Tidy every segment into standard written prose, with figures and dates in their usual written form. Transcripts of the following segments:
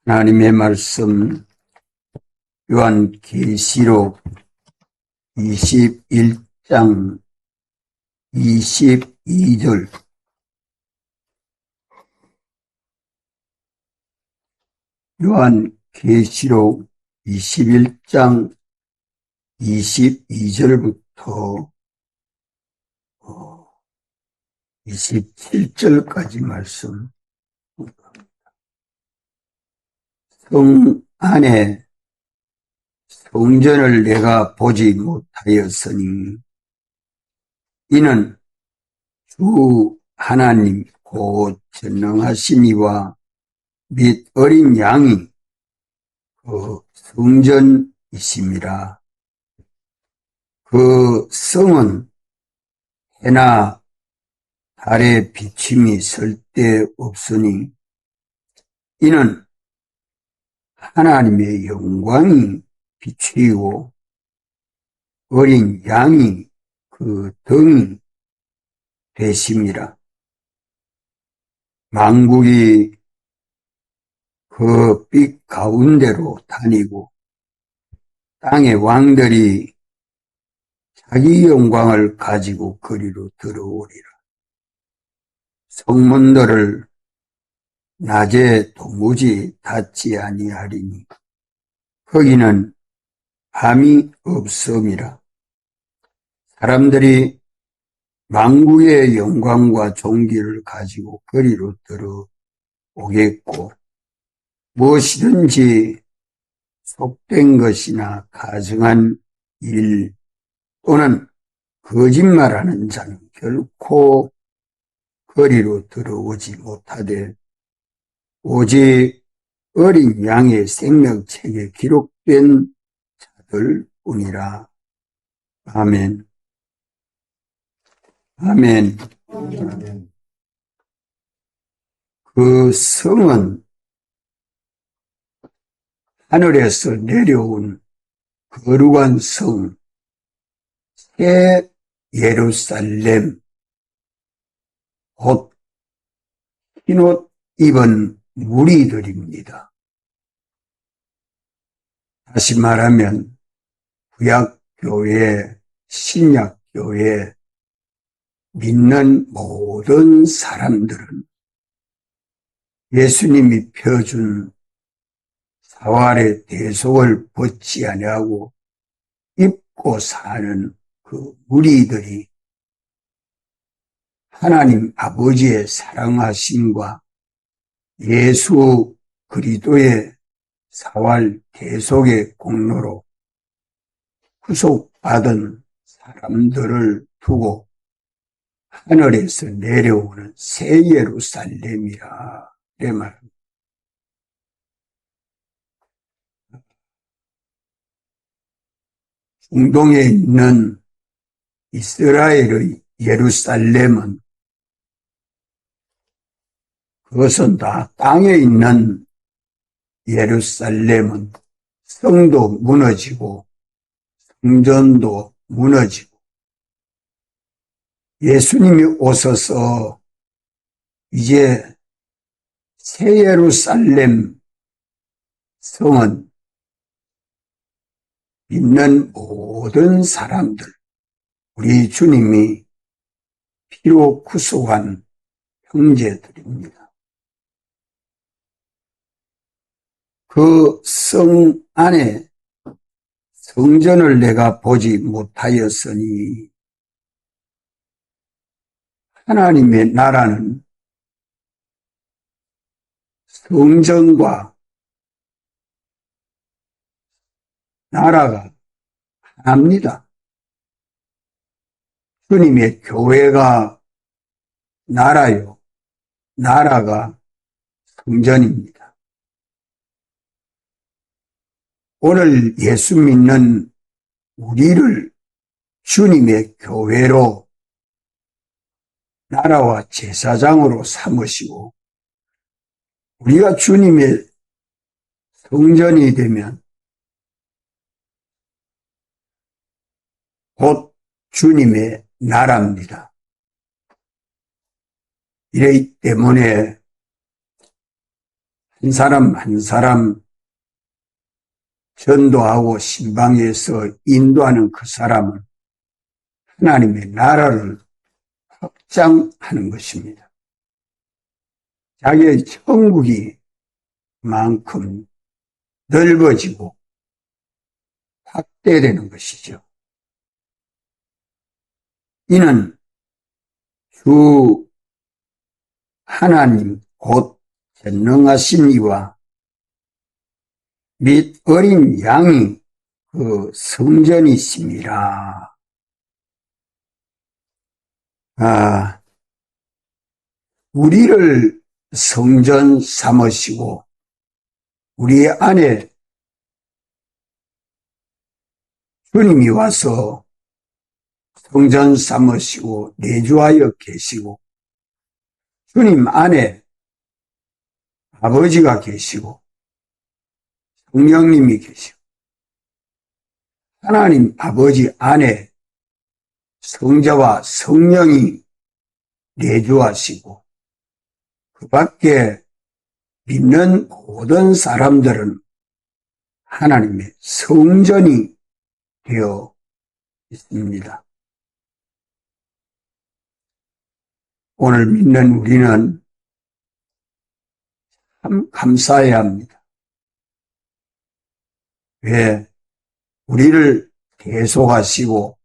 하나님의 말씀 요한계시록 21장 22절. 요한계시록 21장 22절부터 27절까지 말씀. 성 안에 성전을 내가 보지 못하였으니 이는 주 하나님 곧 전능하시니와 및 어린 양이 그 성전이심이라. 그 성은 해나 달의 비침이 쓸데없으니 이는 하나님의 영광이 비추이고 어린 양이 그 등이 되심이라. 만국이 그 빛 가운데로 다니고 땅의 왕들이 자기 영광을 가지고 그리로 들어오리라. 성문들을 낮에 도무지 닫지 아니하리니 거기는 밤이 없음이라. 사람들이 만국의 영광과 존귀를 가지고 그리로 들어오겠고 무엇이든지 속된 것이나 가증한 일 또는 거짓말하는 자는 결코 거리로 들어오지 못하되 오직 어린 양의 생명책에 기록된 자들뿐이라. 아멘. 아멘. 그 성은 하늘에서 내려온 거룩한 성, 새 예루살렘, 곧 흰옷 입은 무리들입니다. 다시 말하면 구약교회, 신약교회 믿는 모든 사람들은 예수님이 펴준 사활의 대속을 벗지 아니하고 입고 사는 그 무리들이 하나님 아버지의 사랑하심과 예수 그리스도의 사활 대속의 공로로 구속받은 사람들을 두고 하늘에서 내려오는 새 예루살렘이라 이래 말합니다. 중동에 있는 이스라엘의 예루살렘은 그것은 다 땅에 있는 예루살렘은 성도 무너지고 성전도 무너지고 예수님이 오셔서 이제 새 예루살렘 성은 믿는 모든 사람들, 우리 주님이 피로 구속한 형제들입니다. 그 성 안에 성전을 내가 보지 못하였으니 하나님의 나라는 성전과 나라가 하나입니다. 주님의 교회가 나라요, 나라가 성전입니다. 오늘 예수 믿는 우리를 주님의 교회로 나라와 제사장으로 삼으시고 우리가 주님의 성전이 되면 곧 주님의 나라입니다. 이러기 때문에 한 사람 한 사람 전도하고 신방에서 인도하는 그 사람은 하나님의 나라를 확장하는 것입니다. 자기의 천국이 만큼 넓어지고 확대되는 것이죠. 이는 주 하나님 곧 전능하신 이와 및 어린 양이 그 성전이심이라. 우리를 성전 삼으시고 우리 안에 주님이 와서 성전 삼으시고 내주하여 계시고 주님 안에 아버지가 계시고 성령님이 계시고 하나님 아버지 안에 성자와 성령이 내주하시고 그 밖에 믿는 모든 사람들은 하나님의 성전이 되어 있습니다. 오늘 믿는 우리는 참 감사해야 합니다. 왜? 우리를 계속하시고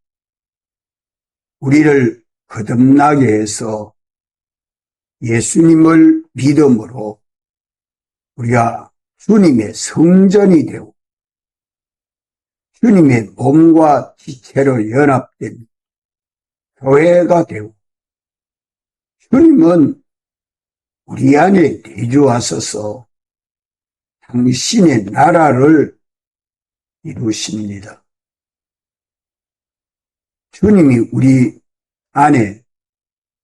우리를 거듭나게 해서 예수님을 믿음으로 우리가 주님의 성전이 되고 주님의 몸과 지체로 연합된 교회가 되고 주님은 우리 안에 내주하셔서 당신의 나라를 이루십니다. 주님이 우리 안에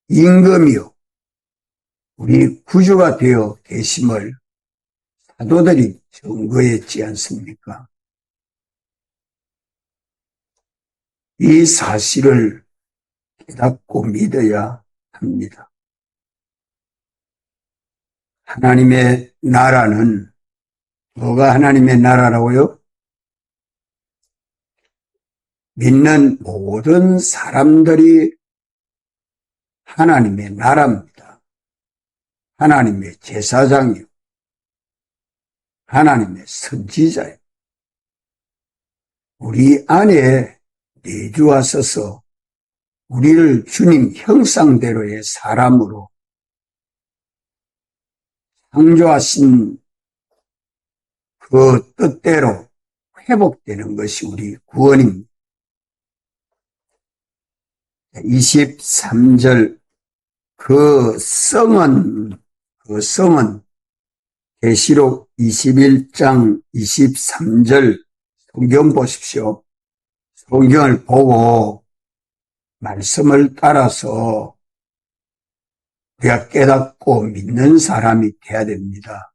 임금이요 우리 구주가 되어 계심을 사도들이 증거했지 않습니까? 이 사실을 깨닫고 믿어야 합니다. 하나님의 나라는 뭐가 하나님의 나라라고요? 믿는 모든 사람들이 하나님의 나라입니다. 하나님의 제사장이요. 하나님의 선지자요. 우리 안에 내주하셔서 우리를 주님 형상대로의 사람으로 창조하신 그 뜻대로 회복되는 것이 우리 구원입니다. 23절 그 성은 계시록 21장 23절 성경 보십시오. 성경을 보고 말씀을 따라서 우리가 깨닫고 믿는 사람이 돼야 됩니다.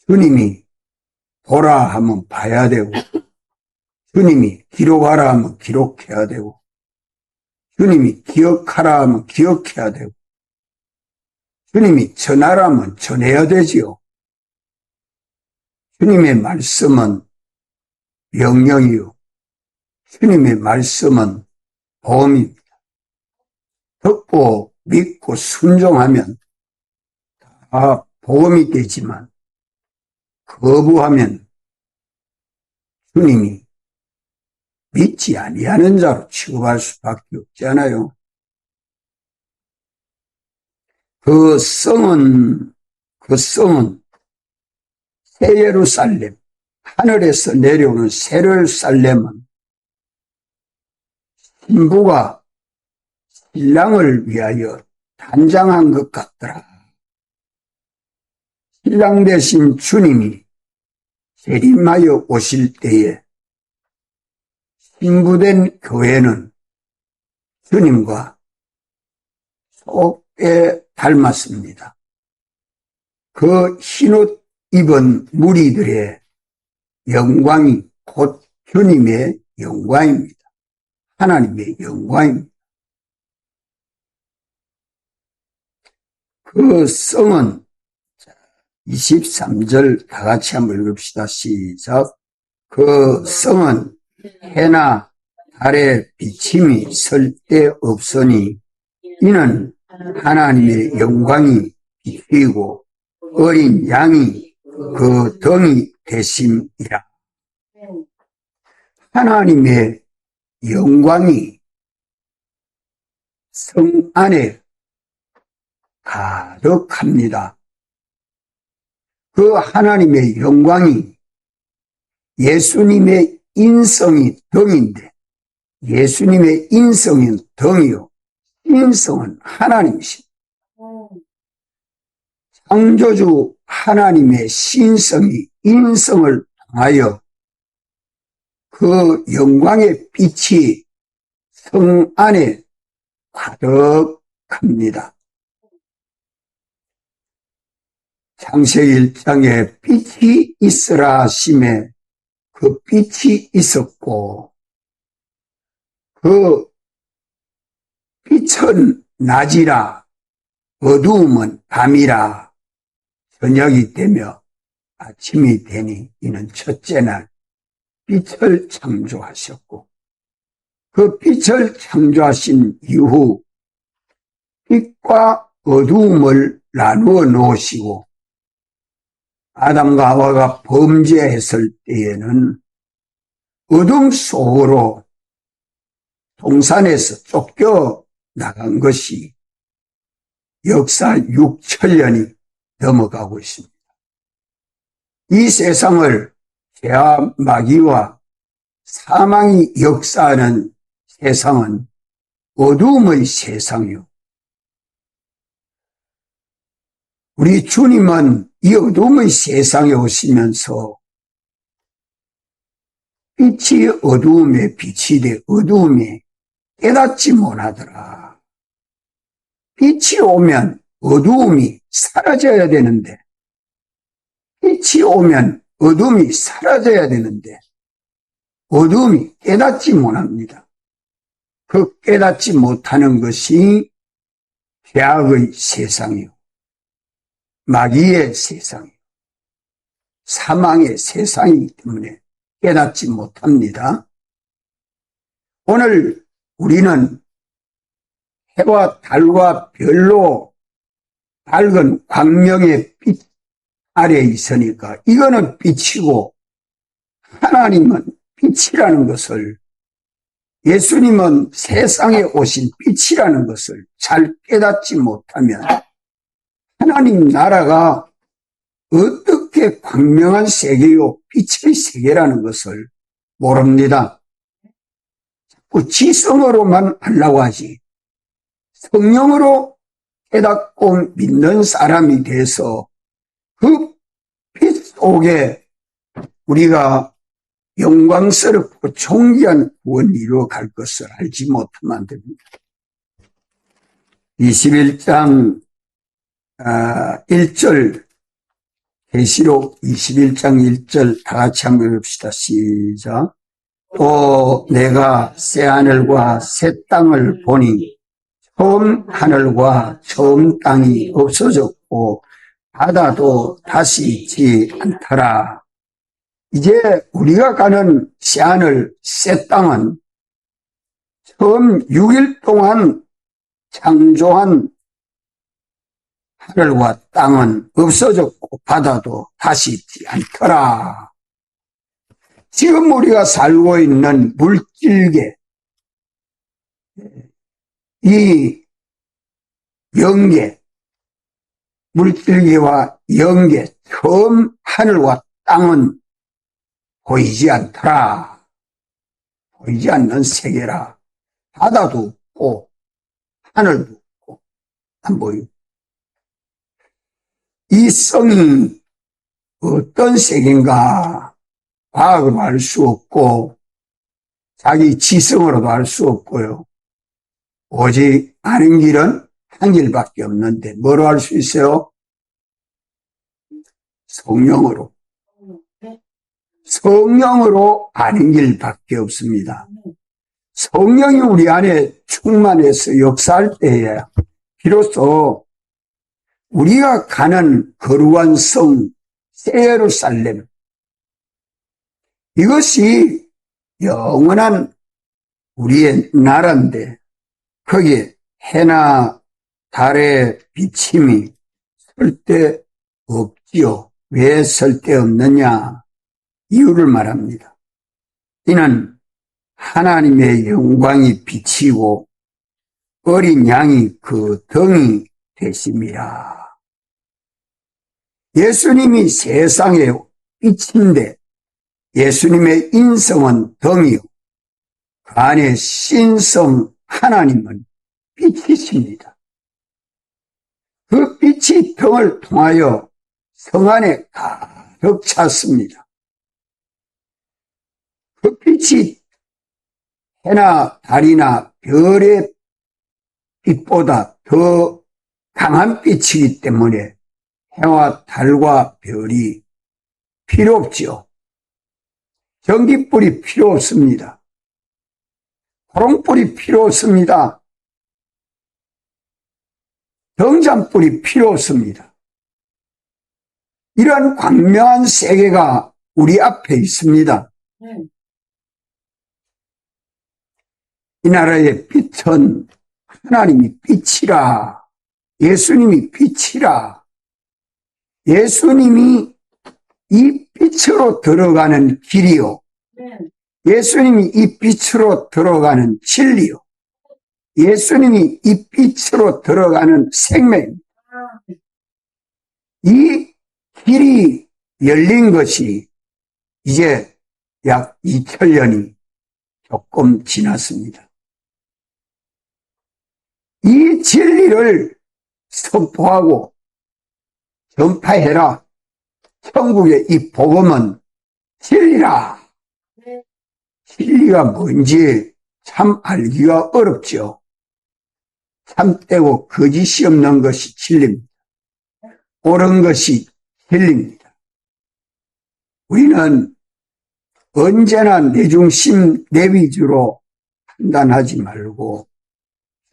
주님이 보라 하면 봐야 되고 주님이 기록하라 하면 기록해야 되고 주님이 기억하라 하면 기억해야 되고 주님이 전하라 하면 전해야 되지요. 주님의 말씀은 명령이요. 주님의 말씀은 보험입니다. 듣고 믿고 순종하면 다 보험이 되지만 거부하면 주님이 믿지 아니하는 자로 취급할 수밖에 없잖아요. 그 성은 새 예루살렘, 하늘에서 내려오는 새 예루살렘은 신부가 신랑을 위하여 단장한 것 같더라. 신랑 대신 주님이 재림하여 오실 때에 신부된 교회는 주님과 속에 닮았습니다. 그 흰옷 입은 무리들의 영광이 곧 주님의 영광입니다. 하나님의 영광입니다. 그 성은 23절 다 같이 한번 읽읍시다. 시작. 그 성은 해나 달의 비침이 쓸데없으니 이는 하나님의 영광이 비추이고 어린 양이 그 덩이 되심이라. 하나님의 영광이 성 안에 가득합니다. 그 하나님의 영광이 예수님의 인성이 덩인데, 예수님의 인성은 덩이요, 인성은 하나님이십니다. 창조주 하나님의 신성이 인성을 통하여 그 영광의 빛이 성 안에 가득합니다. 창세기 1장에 빛이 있으라 하심에 그 빛이 있었고, 그 빛은 낮이라 어두움은 밤이라 저녁이 되며 아침이 되니 이는 첫째 날 빛을 창조하셨고, 그 빛을 창조하신 이후 빛과 어두움을 나누어 놓으시고 아담과 하와가 범죄했을 때에는 어둠 속으로 동산에서 쫓겨 나간 것이 역사 6천년이 넘어가고 있습니다. 이 세상을 죄와 마귀와 사망이 역사하는 세상은 어두움의 세상이요. 우리 주님은 이 어둠의 세상에 오시면서 빛이 어두움에 빛이 돼 어두움에 깨닫지 못하더라. 빛이 오면 어두움이 사라져야 되는데, 빛이 오면 어둠이 사라져야 되는데 어둠이 깨닫지 못합니다. 그 깨닫지 못하는 것이 죄악의 세상이요, 마귀의 세상이요, 사망의 세상이기 때문에 깨닫지 못합니다. 오늘 우리는 해와 달과 별로 밝은 광명의 빛 아래에 있으니까 이거는 빛이고 하나님은 빛이라는 것을, 예수님은 세상에 오신 빛이라는 것을 잘 깨닫지 못하면 하나님 나라가 어떻게 광명한 세계요 빛의 세계라는 것을 모릅니다. 자꾸 지성으로만 하려고 하지 성령으로 깨닫고 믿는 사람이 돼서 그 빛 속에 우리가 영광스럽고 존귀한 구원을 이루어갈 것을 알지 못하면 안 됩니다. 21장 1절, 계시록 21장 1절 다 같이 한번 읽읍시다. 시작. 또 내가 새하늘과 새 땅을 보니 처음 하늘과 처음 땅이 없어졌고 바다도 다시 있지 않더라. 이제 우리가 가는 새하늘 새 땅은 처음 6일 동안 창조한 하늘과 땅은 없어졌고 바다도 다시 있지 않더라. 지금 우리가 살고 있는 물질계, 이 영계, 물질계와 영계, 처음 하늘과 땅은 보이지 않더라. 보이지 않는 세계라. 바다도 없고 하늘도 없고 안 보여. 이 성이 어떤 세계인가 과학으로 알 수 없고 자기 지성으로도 알 수 없고요. 오직 아는 길은 한 길밖에 없는데 뭐로 알 수 있어요? 성령으로. 성령으로 아는 길밖에 없습니다. 성령이 우리 안에 충만해서 역사할 때에 비로소 우리가 가는 거룩한 성 새 예루살렘, 이것이 영원한 우리의 나라인데 거기에 해나 달의 비침이 절대 없지요. 왜 쓸데없느냐? 이유를 말합니다. 이는 하나님의 영광이 비치고 어린 양이 그 등이 되심이라. 예수님이 세상의 빛인데 예수님의 인성은 등이요. 그 안에 신성 하나님은 빛이십니다. 그 빛이 등을 통하여 성 안에 가득 찼습니다. 그 빛이 해나 달이나 별의 빛보다 더 강한 빛이기 때문에 해와 달과 별이 필요 없지요. 전기불이 필요 없습니다. 호롱불이 필요 없습니다. 등잔불이 필요 없습니다. 이런 광명한 세계가 우리 앞에 있습니다. 이 나라의 빛은 하나님이 빛이라, 예수님이 빛이라, 예수님이 이 빛으로 들어가는 길이요, 예수님이 이 빛으로 들어가는 진리요, 예수님이 이 빛으로 들어가는 생명, 이 길이 열린 것이 이제 약 2000년이 조금 지났습니다. 이 진리를 선포하고 전파해라. 천국의 이 복음은 진리라. 진리가 뭔지 참 알기가 어렵죠. 참되고 거짓이 없는 것이 진리입니다. 옳은 것이 진리입니다. 우리는 언제나 내 중심, 내 위주로 판단하지 말고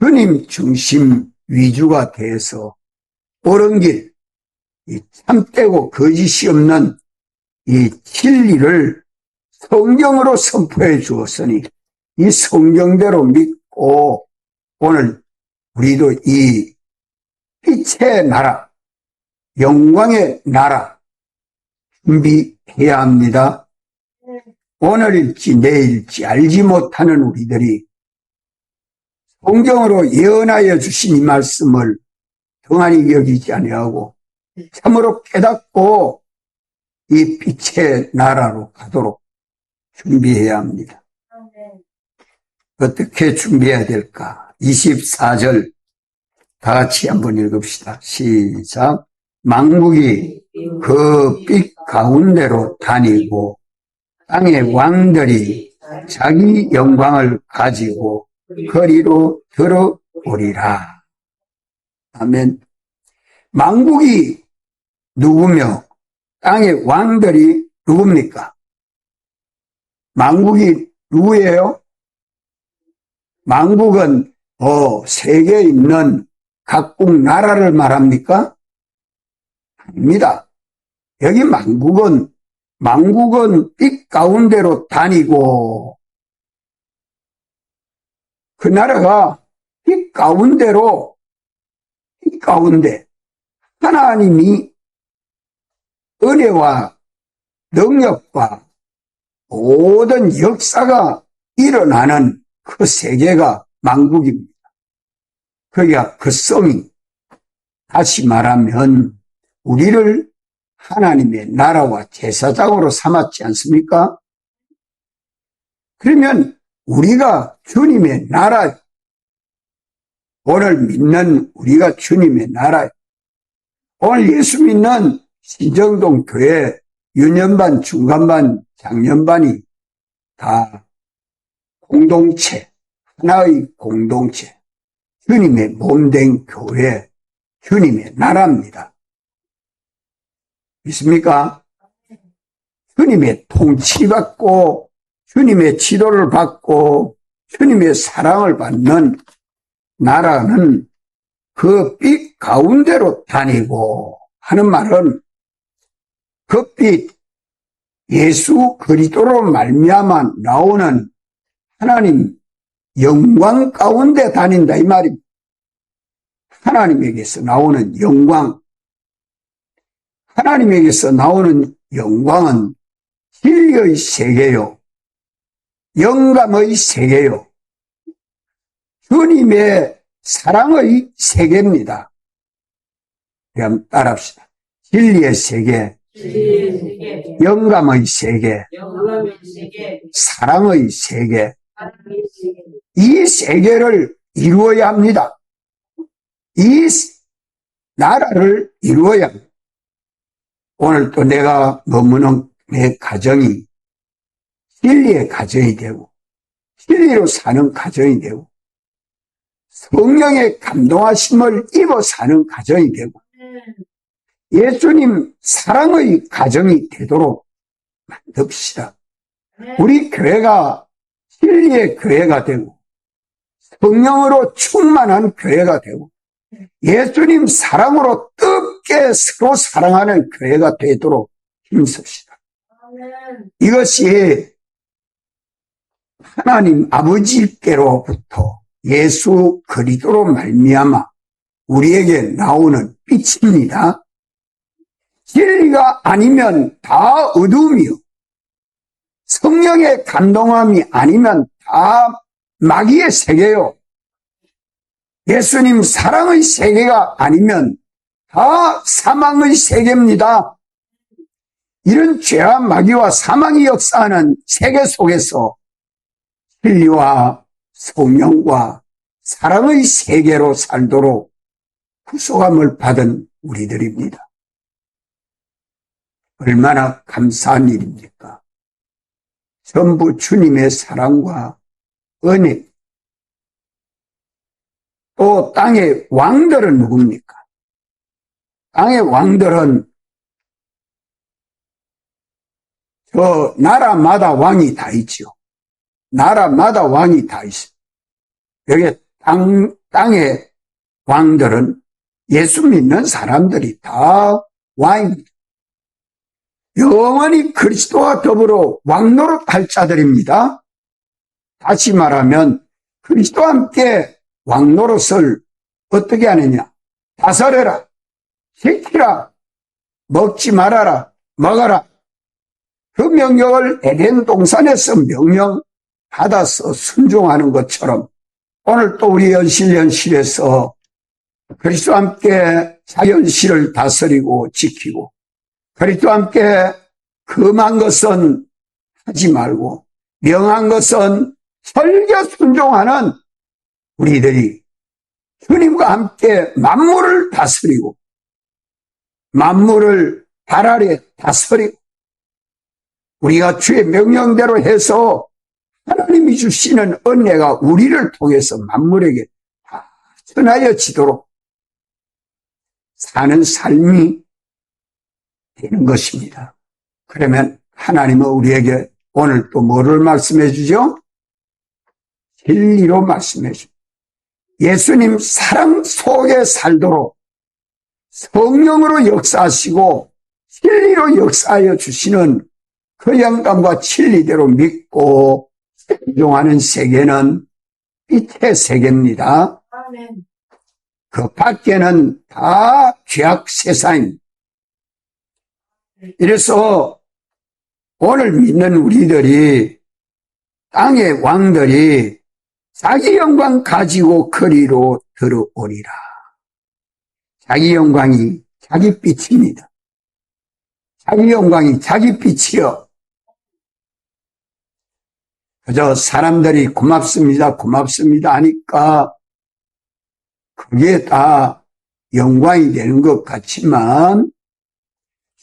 주님 중심 위주가 돼서 옳은 길, 이 참되고 거짓이 없는 이 진리를 성경으로 선포해 주었으니 이 성경대로 믿고 오늘 우리도 이 빛의 나라, 영광의 나라 준비해야 합니다. 오늘일지 내일일지 알지 못하는 우리들이 성경으로 예언하여 주신 이 말씀을 등한히 여기지 아니하고 참으로 깨닫고 이 빛의 나라로 가도록 준비해야 합니다. 어떻게 준비해야 될까? 24절 다 같이 한번 읽읍시다. 시작. 만국이 그 빛 가운데로 다니고 땅의 왕들이 자기 영광을 가지고 거리로 들어오리라. 아멘. 만국이 누구며 땅의 왕들이 누굽니까? 만국이 누구예요? 만국은 세계에 있는 각국 나라를 말합니까? 아닙니다. 여기 만국은 빛 가운데로 다니고 그 나라가 빛 가운데 하나님이 은혜와 능력과 모든 역사가 일어나는 그 세계가 만국입니다. 그러니까 그 성이 다시 말하면 우리를 하나님의 나라와 제사장으로 삼았지 않습니까? 그러면 우리가 주님의 나라, 오늘 믿는 우리가 주님의 나라, 오늘 예수 믿는 신정동 교회 유년반, 중간반, 장년반이 다 공동체, 하나의 공동체, 주님의 몸된 교회, 주님의 나라입니다. 믿습니까? 주님의 통치받고 주님의 지도를 받고 주님의 사랑을 받는 나라는 그 빛 가운데로 다니고 하는 말은 그 빛 예수 그리스도로 말미암아 나오는 하나님 영광 가운데 다닌다 이 말입니다. 하나님에게서 나오는 영광, 하나님에게서 나오는 영광은 진리의 세계요, 영감의 세계요, 주님의 사랑의 세계입니다. 그럼 따라합시다. 진리의 세계, 영감의 세계, 사랑의 세계, 이 세계를 이루어야 합니다. 이 나라를 이루어야 합니다. 오늘 또 내가 머무는 내 가정이 진리의 가정이 되고 진리로 사는 가정이 되고 성령의 감동하심을 입어 사는 가정이 되고 예수님 사랑의 가정이 되도록 만듭시다. 우리 교회가 진리의 교회가 되고 성령으로 충만한 교회가 되고 예수님 사랑으로 뜨겁게 서로 사랑하는 교회가 되도록 힘씁시다. 이것이 하나님 아버지께로부터 예수 그리스도로 말미암아 우리에게 나오는 빛입니다. 진리가 아니면 다 어두움이요, 성령의 감동함이 아니면 다 마귀의 세계요, 예수님 사랑의 세계가 아니면 다 사망의 세계입니다. 이런 죄와 마귀와 사망이 역사하는 세계 속에서 진리와 성령과 사랑의 세계로 살도록 구속함을 받은 우리들입니다. 얼마나 감사한 일입니까? 전부 주님의 사랑과 은혜. 또 땅의 왕들은 누굽니까? 땅의 왕들은 저 나라마다 왕이 다 있죠. 나라마다 왕이 다 있어요. 여기 땅의 왕들은 예수 믿는 사람들이 다 왕입니다. 영원히 그리스도와 더불어 왕노릇할 자들입니다. 다시 말하면 그리스도와 함께 왕노릇을 어떻게 하느냐? 다스려라, 지키라, 먹지 말아라, 먹어라. 그 명령을 에덴 동산에서 명령받아서 순종하는 것처럼 오늘 또 우리 연실에서 그리스도와 함께 자연실을 다스리고 지키고 그리스도와 함께 금한 것은 하지 말고 명한 것은 설교 순종하는 우리들이 주님과 함께 만물을 다스리고 만물을 발 아래 다스리고 우리가 주의 명령대로 해서 하나님이 주시는 은혜가 우리를 통해서 만물에게 다 전하여지도록 사는 삶이 되는 것입니다. 그러면 하나님은 우리에게 오늘 또 뭐를 말씀해 주죠? 진리로 말씀해 주죠. 예수님 사랑 속에 살도록 성령으로 역사하시고 진리로 역사하여 주시는 그 영감과 진리대로 믿고 순종하는 세계는 빛의 세계입니다. 아멘. 그 밖에는 다 죄악 세상입니다. 이래서 오늘 믿는 우리들이 땅의 왕들이 자기 영광 가지고 거리로 들어오리라. 자기 영광이 자기 빛입니다. 자기 영광이 자기 빛이요. 그저 사람들이 고맙습니다, 고맙습니다 하니까 그게 다 영광이 되는 것 같지만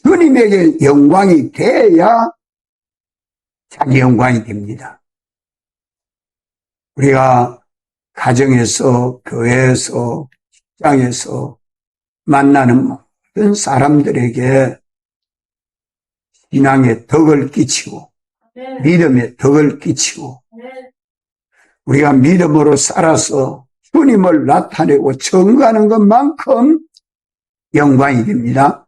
주님에게 영광이 돼야 자기 영광이 됩니다. 우리가 가정에서, 교회에서, 직장에서 만나는 모든 사람들에게 신앙의 덕을 끼치고 믿음의 덕을 끼치고 우리가 믿음으로 살아서 주님을 나타내고 증거하는 것만큼 영광이 됩니다.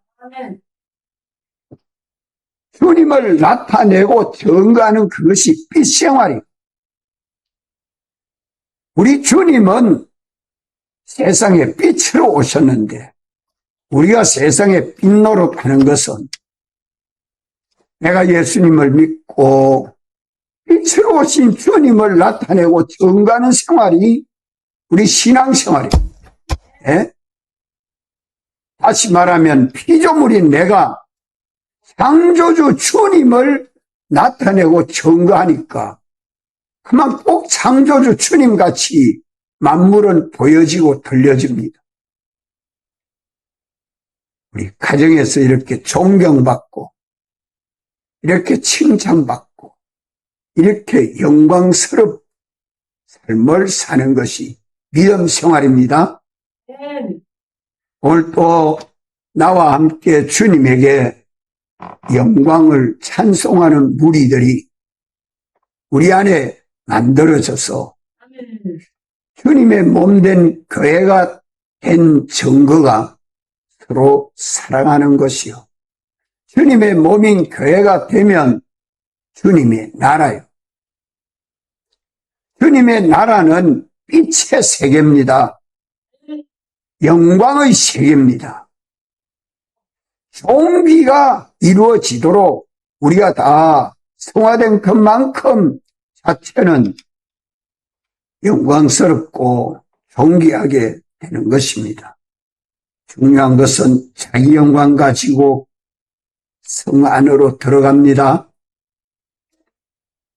주님을 나타내고 증거하는 그것이 빛 생활입니다. 우리 주님은 세상에 빛으로 오셨는데 우리가 세상에 빛 노릇하는 것은 내가 예수님을 믿고 빛으로 오신 주님을 나타내고 증거하는 생활이 우리 신앙생활입니다. 예? 다시 말하면 피조물인 내가 창조주 주님을 나타내고 증거하니까 그만 꼭 창조주 주님같이 만물은 보여지고 들려집니다. 우리 가정에서 이렇게 존경받고 이렇게 칭찬받고 이렇게 영광스럽 삶을 사는 것이 믿음 생활입니다. 오늘 또 나와 함께 주님에게 영광을 찬송하는 무리들이 우리 안에 만들어져서 주님의 몸된 교회가 된 증거가 서로 사랑하는 것이요. 주님의 몸인 교회가 되면 주님의 나라요. 주님의 나라는 빛의 세계입니다. 영광의 세계입니다. 종기가 이루어지도록 우리가 다 성화된 것만큼 자체는 영광스럽고 존귀하게 되는 것입니다. 중요한 것은 자기 영광 가지고 성 안으로 들어갑니다.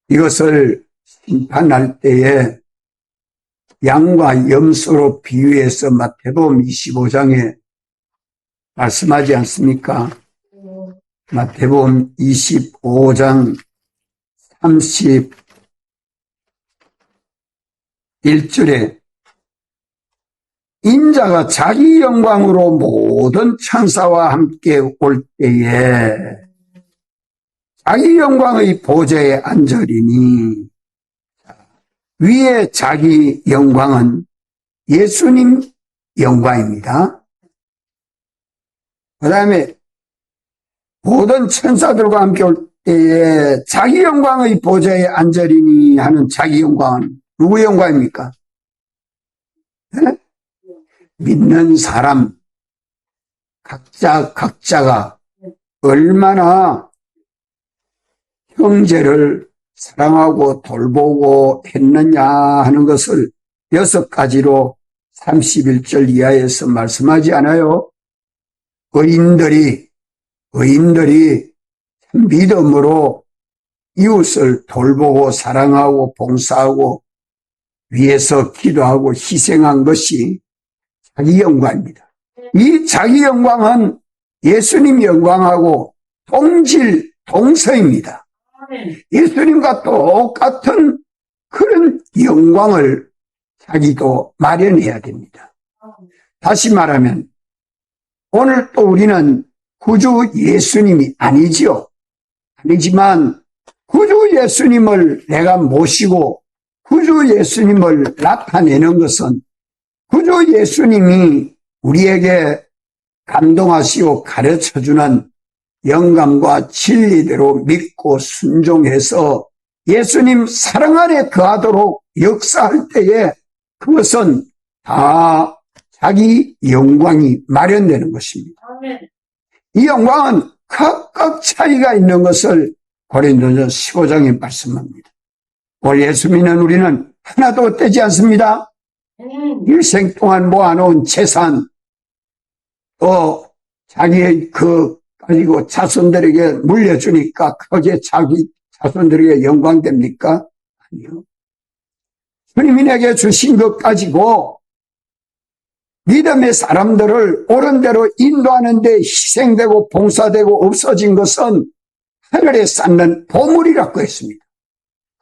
이것을 심판할 때에 양과 염소로 비유해서 마태복음 25장에 말씀하지 않습니까? 마태복음 25장 31절에 인자가 자기 영광으로 모든 천사와 함께 올 때에 자기 영광의 보좌에 앉으리니 위에 자기 영광은 예수님 영광입니다. 그 다음에 모든 천사들과 함께 올 때에 자기 영광의 보좌에 앉으리니 하는 자기 영광은 누구의 영광입니까? 네? 믿는 사람 각자가 얼마나 형제를 사랑하고 돌보고 했느냐 하는 것을 6가지로 31절 이하에서 말씀하지 않아요? 의인들이 믿음으로 이웃을 돌보고 사랑하고 봉사하고 위해서 기도하고 희생한 것이 자기 영광입니다. 이 자기 영광은 예수님 영광하고 동서입니다. 예수님과 똑같은 그런 영광을 자기도 마련해야 됩니다. 다시 말하면 오늘 또 우리는 구주 예수님이 아니지요. 아니지만 구주 예수님을 내가 모시고 구주 예수님을 나타내는 것은 구주 예수님이 우리에게 감동하시고 가르쳐주는 영감과 진리대로 믿고 순종해서 예수님 사랑 안에 거하도록 역사할 때에 그것은 다 자기 영광이 마련되는 것입니다. 이 영광은 각각 차이가 있는 것을 고린도전 15장에 말씀합니다. 오늘 예수 믿는 우리는 하나도 떼지 않습니다. 일생 동안 모아놓은 재산, 또 자기의 가지고 자손들에게 물려주니까 거기에 자기 자손들에게 영광됩니까? 아니요. 주님이 내게 주신 것 가지고 믿음의 사람들을 옳은 대로 인도하는 데 희생되고 봉사되고 없어진 것은 하늘에 쌓는 보물이라고 했습니다.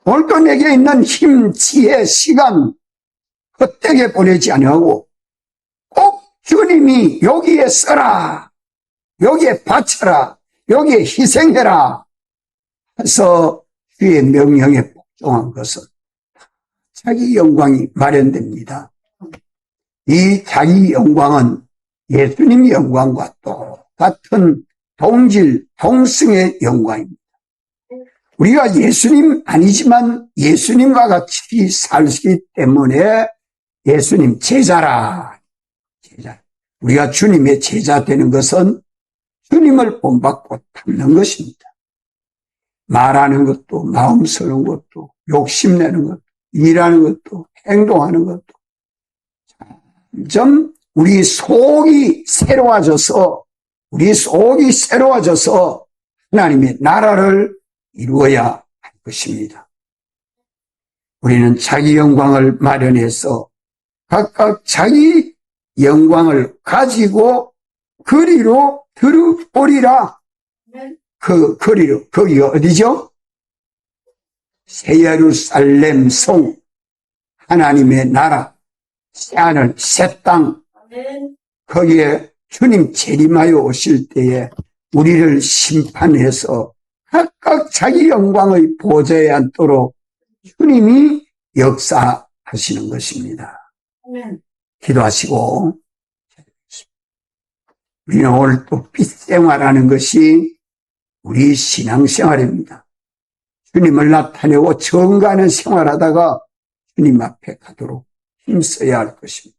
오늘도 내게 있는 힘, 지혜, 시간 헛되게 보내지 아니하고 꼭 주님이 여기에 써라, 여기에 바쳐라, 여기에 희생해라 해서 주의 명령에 복종한 것은 자기 영광이 마련됩니다. 이 자기 영광은 예수님 영광과 똑같은 동질, 동성의 영광입니다. 우리가 예수님 아니지만 예수님과 같이 살기 때문에 예수님 제자라. 제자. 우리가 주님의 제자 되는 것은 주님을 본받고 닮는 것입니다. 말하는 것도, 마음 쓰는 것도, 욕심내는 것도, 일하는 것도, 행동하는 것도. 점점 우리 속이 새로워져서 하나님의 나라를 이루어야 할 것입니다. 우리는 자기 영광을 마련해서 각각 자기 영광을 가지고 거리로 들어오리라. 그 거리로, 거기가 어디죠? 새 예루살렘 성, 하나님의 나라, 새하늘, 새 땅, 거기에 주님 재림하여 오실 때에 우리를 심판해서 각각 자기 영광의 보좌에 앉도록 주님이 역사하시는 것입니다. 기도하시고, 우리는 오늘 또 빛생활하는 것이 우리 신앙생활입니다. 주님을 나타내고 정가하는 생활하다가 주님 앞에 가도록 힘써야 할 것입니다.